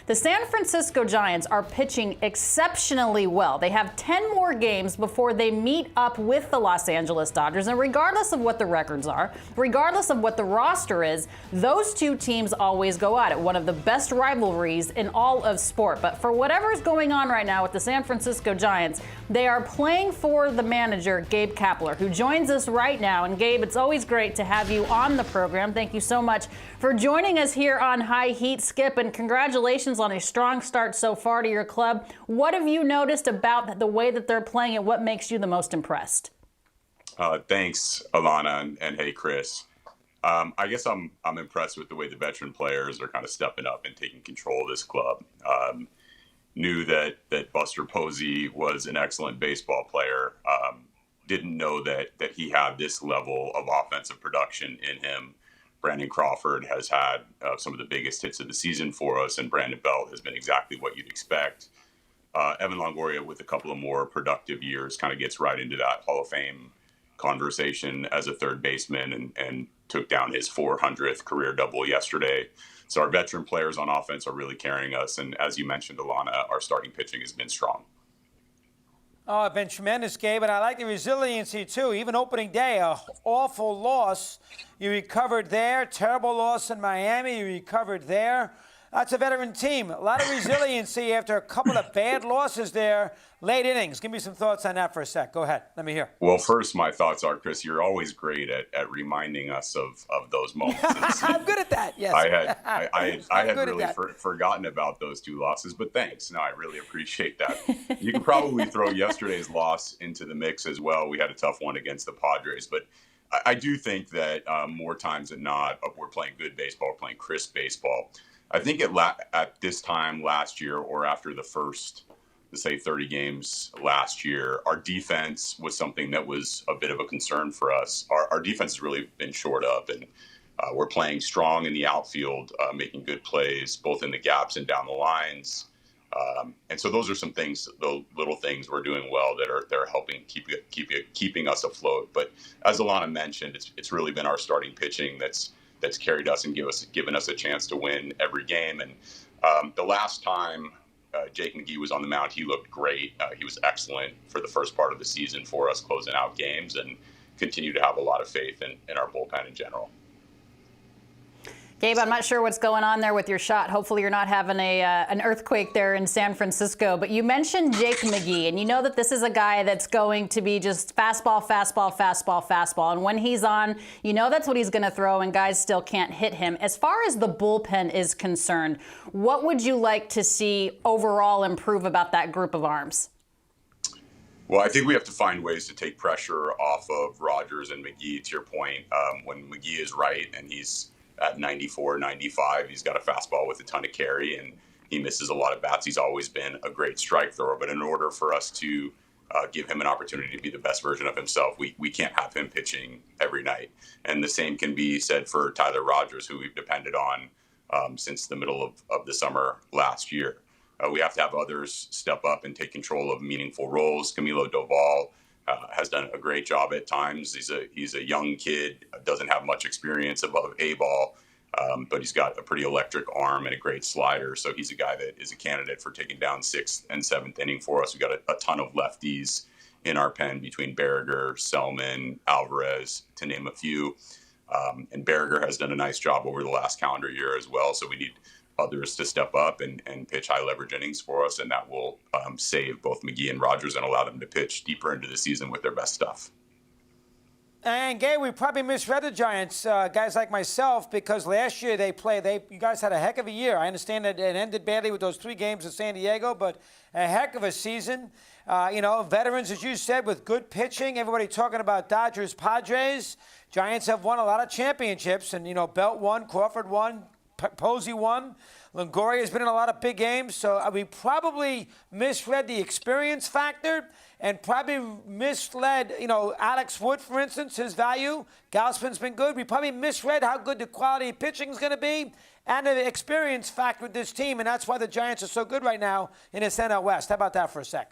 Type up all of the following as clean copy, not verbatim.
The San Francisco Giants are pitching exceptionally well. They have 10 more games before they meet up with the Los Angeles Dodgers. And regardless of what the records are, regardless of what the roster is, those two teams always go at it. One of the best rivalries in all of sport. But for whatever is going on right now with the San Francisco Giants, they are playing for the manager, Gabe Kapler, who joins us right now. And Gabe, it's always great to have you on the program. Thank you so much for joining us here on High Heat, Skip, and congratulations on a strong start so far to your club. What have you noticed about the way that they're playing and what makes you the most impressed? Thanks, Alana, and hey, Chris. I guess I'm impressed with the way the veteran players are kind of stepping up and taking control of this club. Knew that Buster Posey was an excellent baseball player. Didn't know that he had this level of offensive production in him. Brandon Crawford has had some of the biggest hits of the season for us, and Brandon Belt has been exactly what you'd expect. Evan Longoria, with a couple of more productive years, kind of gets right into that Hall of Fame conversation as a third baseman and took down his 400th career double yesterday. So our veteran players on offense are really carrying us, and as you mentioned, Alana, our starting pitching has been strong. Oh, it's been tremendous, Gabe, and I like the resiliency, too. Even opening day, an awful loss. You recovered there. Terrible loss in Miami. You recovered there. That's a veteran team. A lot of resiliency after a couple of bad losses there. Late innings. Give me some thoughts on that for a sec. Go ahead. Let me hear. Well, first, my thoughts are, Chris, you're always great at reminding us of those moments. I'm good at that, yes. I had really forgotten about those two losses, but thanks. No, I really appreciate that. You can probably throw yesterday's loss into the mix as well. We had a tough one against the Padres, but I do think that more times than not, we're playing good baseball, we're playing crisp baseball. I think at this time last year, or after the first, let's say, 30 games last year, our defense was something that was a bit of a concern for us. Our defense has really been shored up, and we're playing strong in the outfield, making good plays, both in the gaps and down the lines. And so those are some things, the little things we're doing well that are helping keeping us afloat. But as Alana mentioned, it's really been our starting pitching that's carried us and given us a chance to win every game. And the last time Jake McGee was on the mound, he looked great. He was excellent for the first part of the season for us, closing out games, and continue to have a lot of faith in our bullpen in general. Gabe, I'm not sure what's going on there with your shot. Hopefully you're not having an earthquake there in San Francisco. But you mentioned Jake McGee, and you know that this is a guy that's going to be just fastball, fastball, fastball, fastball. And when he's on, you know that's what he's going to throw, and guys still can't hit him. As far as the bullpen is concerned, what would you like to see overall improve about that group of arms? Well, I think we have to find ways to take pressure off of Rogers and McGee, to your point. When McGee is right and he's at 94, 95, he's got a fastball with a ton of carry, and he misses a lot of bats. He's always been a great strike thrower, but in order for us to give him an opportunity to be the best version of himself, we can't have him pitching every night. And the same can be said for Tyler Rogers, who we've depended on since the middle of the summer last year. We have to have others step up and take control of meaningful roles. Camilo Doval has done a great job at times. He's a young kid, doesn't have much experience above A-ball, but he's got a pretty electric arm and a great slider. So he's a guy that is a candidate for taking down 6th and 7th inning for us. We got a ton of lefties in our pen between Berriger, Selman, Alvarez, to name a few. And Berriger has done a nice job over the last calendar year as well. So we need others to step up and pitch high leverage innings for us, and that will save both McGee and Rogers and allow them to pitch deeper into the season with their best stuff. And Gabe, we probably misread the Giants, guys like myself, because last year you guys had a heck of a year. I understand that it ended badly with those 3 games in San Diego, but a heck of a season. Veterans, as you said, with good pitching. Everybody talking about Dodgers, Padres. Giants have won a lot of championships, and Belt won, Crawford won, Posey won. Longoria has been in a lot of big games, so we probably misread the experience factor and probably misled, Alex Wood, for instance, his value. Gausman's been good. We probably misread how good the quality of pitching is going to be and the experience factor with this team, and that's why the Giants are so good right now in this NL West. How about that for a sec?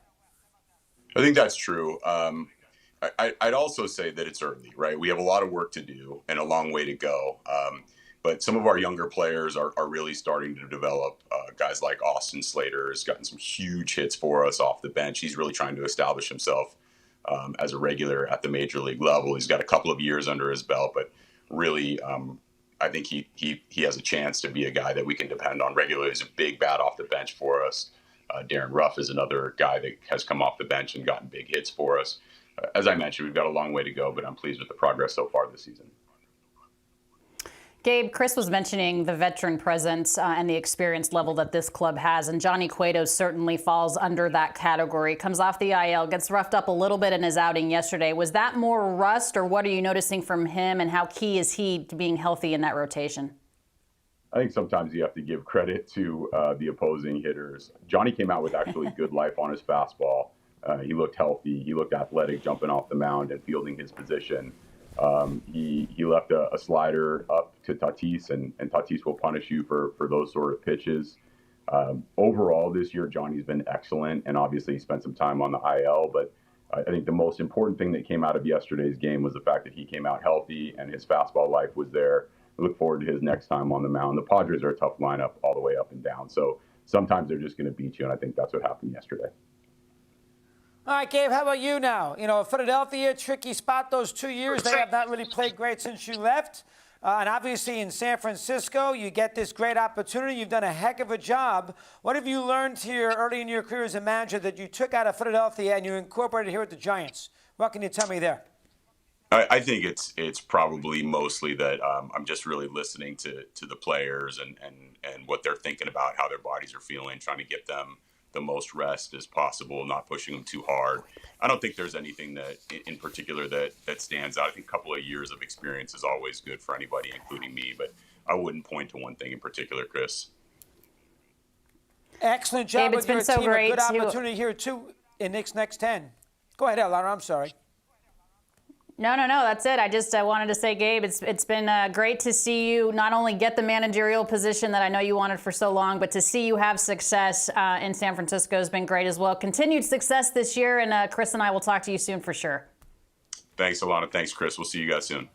I think that's true. I'd also say that it's early, right? We have a lot of work to do and a long way to go. But some of our younger players are really starting to develop. Guys like Austin Slater has gotten some huge hits for us off the bench. He's really trying to establish himself as a regular at the major league level. He's got a couple of years under his belt, but really, I think he has a chance to be a guy that we can depend on regularly. He's a big bat off the bench for us. Darren Ruff is another guy that has come off the bench and gotten big hits for us. As I mentioned, we've got a long way to go, but I'm pleased with the progress so far this season. Gabe, Chris was mentioning the veteran presence and the experience level that this club has, and Johnny Cueto certainly falls under that category. Comes off the IL, gets roughed up a little bit in his outing yesterday. Was that more rust, or what are you noticing from him, and how key is he to being healthy in that rotation? I think sometimes you have to give credit to the opposing hitters. Johnny came out with actually good life on his fastball. He looked healthy. He looked athletic jumping off the mound and fielding his position. He left a slider up to Tatis, and Tatis will punish you for those sort of pitches. Overall, this year, Johnny's been excellent, and obviously he spent some time on the IL, but I think the most important thing that came out of yesterday's game was the fact that he came out healthy and his fastball life was there. I look forward to his next time on the mound. The Padres are a tough lineup all the way up and down, so sometimes they're just going to beat you, and I think that's what happened yesterday. All right, Gabe, how about you now? You know, Philadelphia, tricky spot those 2 years. They have not really played great since you left. And obviously in San Francisco, you get this great opportunity. You've done a heck of a job. What have you learned here early in your career as a manager that you took out of Philadelphia and you incorporated here at the Giants? What can you tell me there? I think it's probably mostly that I'm just really listening to the players and what they're thinking about, how their bodies are feeling, trying to get them the most rest as possible, not pushing them too hard. I don't think there's anything that in particular that stands out. I think a couple of years of experience is always good for anybody, including me, but I wouldn't point to one thing in particular, Chris. Excellent job Gabe, it's with your been so team. great A good opportunity here, too, in Nick's next 10. Go ahead, Lara. I'm sorry. No, that's it. I wanted to say, Gabe, it's been great to see you not only get the managerial position that I know you wanted for so long, but to see you have success in San Francisco has been great as well. Continued success this year, and Chris and I will talk to you soon for sure. Thanks, Alana. Thanks, Chris. We'll see you guys soon.